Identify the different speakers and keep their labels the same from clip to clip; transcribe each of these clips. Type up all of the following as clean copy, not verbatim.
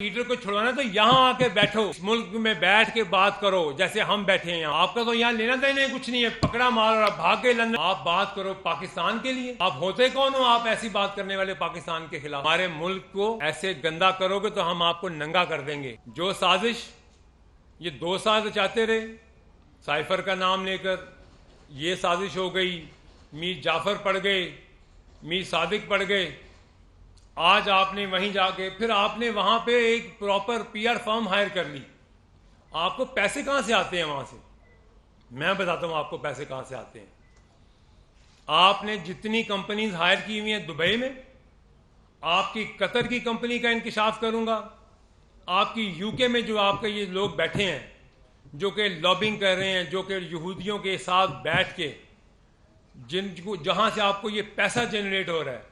Speaker 1: Leader کو چھڑوانا تو یہاں آ کے بیٹھو, اس ملک میں بیٹھ کے بات کرو جیسے ہم بیٹھے ہیں. آپ کا تو یہاں لینا دینا کچھ نہیں ہے, پکڑا مار اور بھاگ کے لندن. آپ بات کرو پاکستان کے لیے. آپ ہوتے کون ہو آپ ایسی بات کرنے والے پاکستان کے خلاف؟ ہمارے ملک کو ایسے گندا کرو گے تو ہم آپ کو ننگا کر دیں گے. جو سازش یہ 2 سال چاہتے رہے سائفر کا نام لے کر, یہ سازش ہو گئی. میر جعفر پڑ گئے, میر صادق پڑ گئے. آج آپ نے وہیں جا کے پھر آپ نے وہاں پہ ایک پراپر پی آر فرم ہائر کر لی. آپ کو پیسے کہاں سے آتے ہیں وہاں سے؟ میں بتاتا ہوں آپ کو پیسے کہاں سے آتے ہیں. آپ نے جتنی کمپنیز ہائر کی ہوئی ہیں دبئی میں, آپ کی قطر کی کمپنی کا انکشاف کروں گا, آپ کی یو کے میں جو آپ کے یہ لوگ بیٹھے ہیں جو کہ لابنگ کر رہے ہیں, جو کہ یہودیوں کے ساتھ بیٹھ کے جہاں سے آپ کو یہ پیسہ جنریٹ ہو رہا ہے,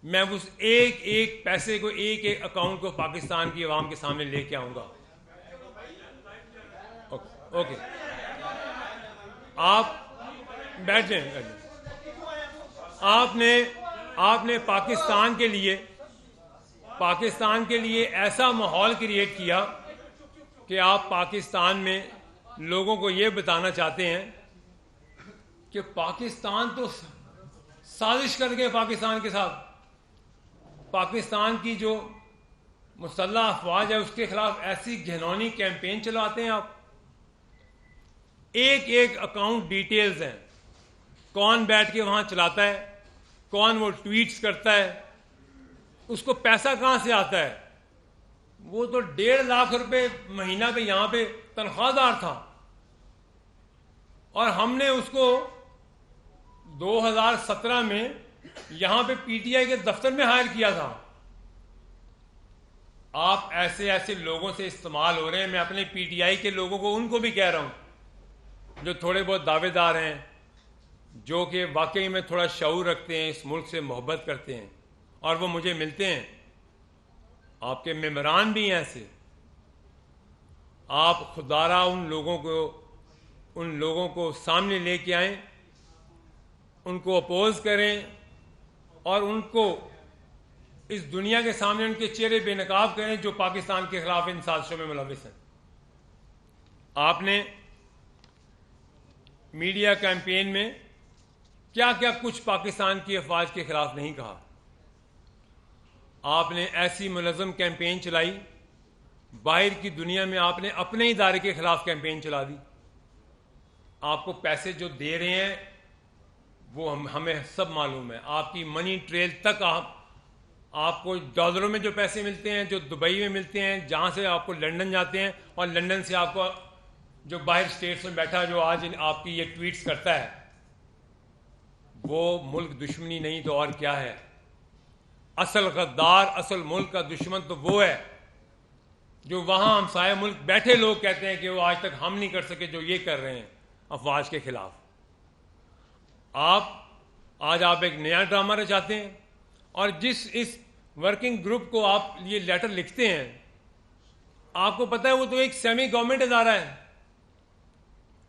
Speaker 1: میں اس ایک ایک پیسے کو ایک ایک اکاؤنٹ کو پاکستان کی عوام کے سامنے لے کے آؤں گا. اوکے آپ بیٹھ جائیں. آپ نے پاکستان کے لیے ایسا ماحول کریٹ کیا کہ آپ پاکستان میں لوگوں کو یہ بتانا چاہتے ہیں کہ پاکستان تو سازش کر گئے پاکستان کے ساتھ. پاکستان کی جو مسلح افواج ہے اس کے خلاف ایسی گھنونی کیمپین چلاتے ہیں آپ. ایک ایک اکاؤنٹ ڈیٹیلز ہیں, کون بیٹھ کے وہاں چلاتا ہے, کون وہ ٹویٹس کرتا ہے, اس کو پیسہ کہاں سے آتا ہے. وہ تو 1.5 لاکھ روپے مہینہ پہ یہاں پہ تنخواہ دار تھا, اور ہم نے اس کو 2017 میں یہاں پہ پی ٹی آئی کے دفتر میں ہائر کیا تھا. آپ ایسے لوگوں سے استعمال ہو رہے ہیں. میں اپنے پی ٹی آئی کے لوگوں کو, ان کو بھی کہہ رہا ہوں جو تھوڑے بہت دعوے دار ہیں, جو کہ واقعی میں تھوڑا شعور رکھتے ہیں, اس ملک سے محبت کرتے ہیں, اور وہ مجھے ملتے ہیں. آپ کے ممبران بھی ہیں ایسے. آپ خدارہ ان لوگوں کو سامنے لے کے آئیں, ان کو اپوز کریں, اور ان کو اس دنیا کے سامنے ان کے چہرے بے نقاب کریں جو پاکستان کے خلاف ان سازشوں میں ملوث ہیں. آپ نے میڈیا کیمپین میں کیا کیا کچھ پاکستان کی افواج کے خلاف نہیں کہا. آپ نے ایسی منظم کیمپین چلائی, باہر کی دنیا میں آپ نے اپنے ادارے کے خلاف کیمپین چلا دی. آپ کو پیسے جو دے رہے ہیں وہ ہمیں سب معلوم ہے. آپ کی منی ٹریل تک آپ کو ڈالروں میں جو پیسے ملتے ہیں, جو دبئی میں ملتے ہیں, جہاں سے آپ کو لندن جاتے ہیں, اور لندن سے آپ کو جو باہر اسٹیٹس میں بیٹھا جو آج آپ کی یہ ٹویٹس کرتا ہے, وہ ملک دشمنی نہیں تو اور کیا ہے. اصل غدار, اصل ملک کا دشمن تو وہ ہے جو وہاں ہمسائے ملک بیٹھے لوگ کہتے ہیں کہ وہ آج تک ہم نہیں کر سکے جو یہ کر رہے ہیں افواج کے خلاف. آج آپ ایک نیا ڈرامہ رچاتے ہیں, اور اس ورکنگ گروپ کو آپ یہ لیٹر لکھتے ہیں, آپ کو پتہ ہے وہ تو ایک سیمی گورنمنٹ ادارہ ہے,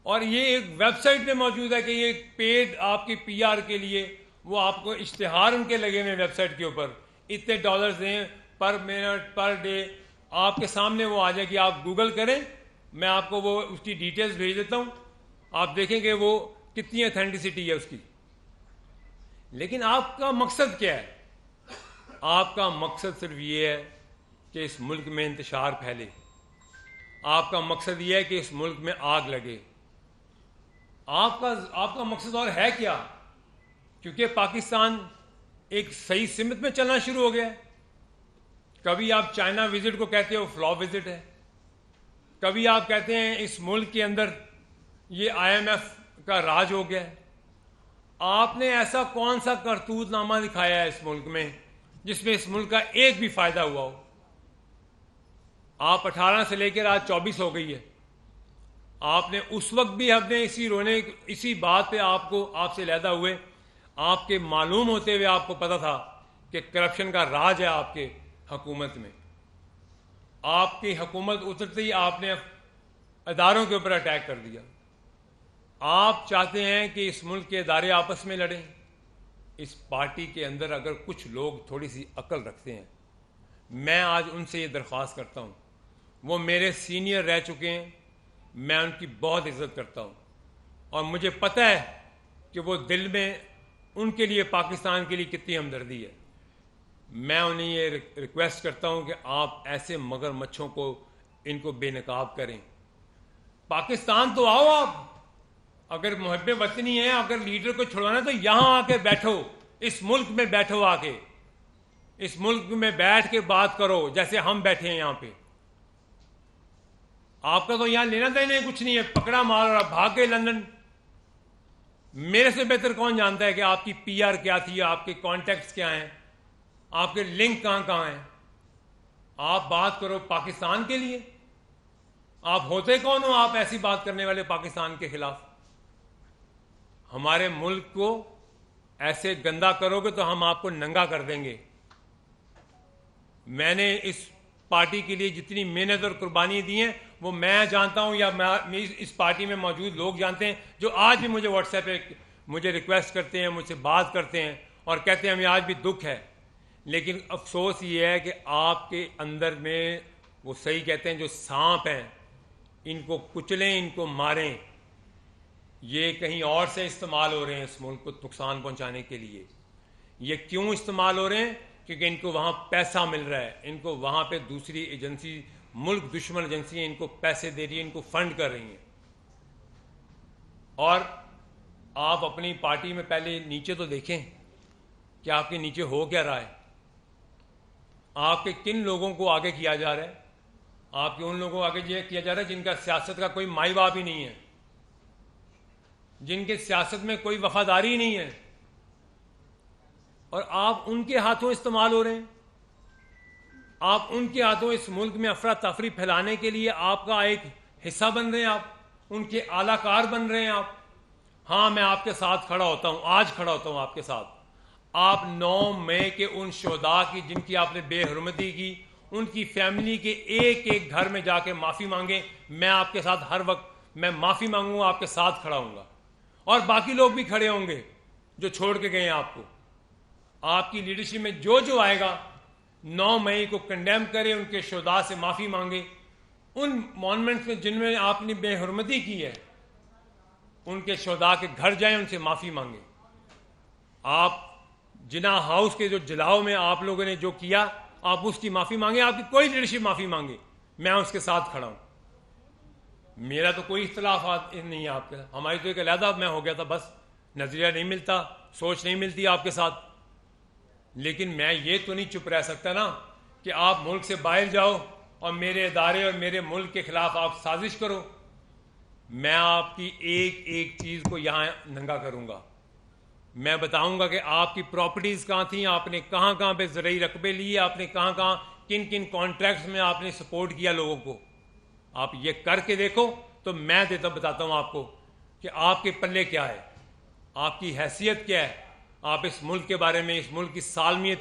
Speaker 1: اور یہ ایک ویب سائٹ پہ موجود ہے کہ یہ پیڈ آپ کی پی آر کے لیے وہ آپ کو اشتہار ان کے لگے ہوئے ویب سائٹ کے اوپر, اتنے ڈالرز دیں پر منٹ پر ڈے. آپ کے سامنے وہ آ جائے گی, آپ گوگل کریں, میں آپ کو وہ اس کی ڈیٹیلز بھیج دیتا ہوں, آپ دیکھیں کہ وہ کتنی اتھینٹسٹی ہے اس کی. لیکن آپ کا مقصد کیا ہے؟ آپ کا مقصد صرف یہ ہے کہ اس ملک میں انتشار پھیلے. آپ کا مقصد یہ ہے کہ اس ملک میں آگ لگے. آپ کا مقصد اور ہے کیا؟ کیونکہ پاکستان ایک صحیح سمت میں چلنا شروع ہو گیا ہے. کبھی آپ چائنا وزٹ کو کہتے ہو فلاپ وزٹ ہے, کبھی آپ کہتے ہیں اس ملک کے اندر یہ آئی ایم ایف کا راج ہو گیا ہے. آپ نے ایسا کون سا کرتوت نامہ دکھایا ہے اس ملک میں جس میں اس ملک کا ایک بھی فائدہ ہوا ہو؟ آپ 18 سے لے کر آج 24 ہو گئی ہے. آپ نے اس وقت بھی ہم نے اسی بات پہ آپ سے علیحدہ ہوئے, آپ کے معلوم ہوتے ہوئے آپ کو پتا تھا کہ کرپشن کا راج ہے آپ کے حکومت میں. آپ کی حکومت اترتے ہی آپ نے اداروں کے اوپر اٹیک کر دیا. آپ چاہتے ہیں کہ اس ملک کے ادارے آپس میں لڑیں. اس پارٹی کے اندر اگر کچھ لوگ تھوڑی سی عقل رکھتے ہیں میں آج ان سے یہ درخواست کرتا ہوں، وہ میرے سینئر رہ چکے ہیں، میں ان کی بہت عزت کرتا ہوں، اور مجھے پتہ ہے کہ وہ دل میں ان کے لیے پاکستان کے لیے کتنی ہمدردی ہے۔ میں انہیں یہ ریکویسٹ کرتا ہوں کہ آپ ایسے مگر مچھوں کو ان کو بے نقاب کریں۔ پاکستان تو آؤ، آپ اگر محب وطنی ہیں، اگر لیڈر کو چھڑوانا تو یہاں آ کے بیٹھو، اس ملک میں بیٹھو، آ کے اس ملک میں بیٹھ کے بات کرو جیسے ہم بیٹھے ہیں یہاں پہ۔ آپ کا تو یہاں لینا دینا کچھ نہیں ہے، پکڑا مار اور بھاگ گئے لندن۔ میرے سے بہتر کون جانتا ہے کہ آپ کی پی آر کیا تھی، آپ کے کانٹیکٹس کیا ہیں، آپ کے لنک کہاں کہاں ہیں۔ آپ بات کرو پاکستان کے لیے، آپ ہوتے کون ہو آپ ایسی بات کرنے والے پاکستان کے خلاف؟ ہمارے ملک کو ایسے گندا کرو گے تو ہم آپ کو ننگا کر دیں گے۔ میں نے اس پارٹی کے لیے جتنی محنت اور قربانی دی ہیں وہ میں جانتا ہوں، یا اس پارٹی میں موجود لوگ جانتے ہیں، جو آج بھی مجھے واٹس ایپ پہ مجھے ریکویسٹ کرتے ہیں، مجھ سے بات کرتے ہیں اور کہتے ہیں ہمیں آج بھی دکھ ہے۔ لیکن افسوس یہ ہے کہ آپ کے اندر میں وہ صحیح کہتے ہیں جو سانپ ہیں، ان کو کچلیں، ان کو ماریں۔ یہ کہیں اور سے استعمال ہو رہے ہیں اس ملک کو نقصان پہنچانے کے لیے۔ یہ کیوں استعمال ہو رہے ہیں؟ کیونکہ ان کو وہاں پیسہ مل رہا ہے، ان کو وہاں پہ دوسری ایجنسی، ملک دشمن ایجنسی ان کو پیسے دے رہی ہیں، ان کو فنڈ کر رہی ہیں۔ اور آپ اپنی پارٹی میں پہلے نیچے تو دیکھیں کہ آپ کے نیچے ہو کیا رہا ہے، آپ کے کن لوگوں کو آگے کیا جا رہا ہے۔ آپ کے ان لوگوں کو آگے یہ کیا جا رہا ہے جن کا سیاست کا کوئی مائی باپ ہی نہیں ہے، جن کے سیاست میں کوئی وفاداری نہیں ہے، اور آپ ان کے ہاتھوں استعمال ہو رہے ہیں۔ آپ ان کے ہاتھوں اس ملک میں افراتفری پھیلانے کے لیے آپ کا ایک حصہ بن رہے ہیں، آپ ان کے اعلی کار بن رہے ہیں آپ۔ ہاں، میں آپ کے ساتھ کھڑا ہوتا ہوں، آج کھڑا ہوتا ہوں آپ کے ساتھ۔ آپ 9 مئی کے ان شہداء کی جن کی آپ نے بے حرمتی کی، ان کی فیملی کے ایک ایک گھر میں جا کے معافی مانگیں۔ میں آپ کے ساتھ ہر وقت میں معافی مانگوں گا، آپ کے ساتھ کھڑا ہوں گا، اور باقی لوگ بھی کھڑے ہوں گے جو چھوڑ کے گئے ہیں آپ کو۔ آپ کی لیڈرشپ میں جو آئے گا 9 مئی کو کنڈیم کرے، ان کے شہداء سے معافی مانگے، ان مانومنٹس میں جن میں آپ نے بے حرمتی کی ہے ان کے شہداء کے گھر جائیں، ان سے معافی مانگیں۔ آپ جناح ہاؤس کے جو جلاؤ میں آپ لوگوں نے جو کیا، آپ اس کی معافی مانگیں، آپ کی کوئی لیڈرشپ معافی مانگے، میں اس کے ساتھ کھڑا ہوں۔ میرا تو کوئی اختلافات نہیں ہے آپ کے، ہماری تو ایک علیحدہ میں ہو گیا تھا، بس نظریہ نہیں ملتا، سوچ نہیں ملتی آپ کے ساتھ۔ لیکن میں یہ تو نہیں چپ رہ سکتا نا کہ آپ ملک سے باہر جاؤ اور میرے ادارے اور میرے ملک کے خلاف آپ سازش کرو۔ میں آپ کی ایک ایک چیز کو یہاں ننگا کروں گا، میں بتاؤں گا کہ آپ کی پراپرٹیز کہاں تھیں، آپ نے کہاں کہاں پہ زرعی رقبے لیے، آپ نے کہاں کہاں کن کن کانٹریکٹس میں آپ نے سپورٹ کیا لوگوں کو۔ آپ یہ کر کے دیکھو تو میں بتاتا ہوں آپ کو کہ آپ کے پلے کیا ہے، آپ کی حیثیت کیا ہے، آپ اس ملک کے بارے میں، اس ملک کی سالمیت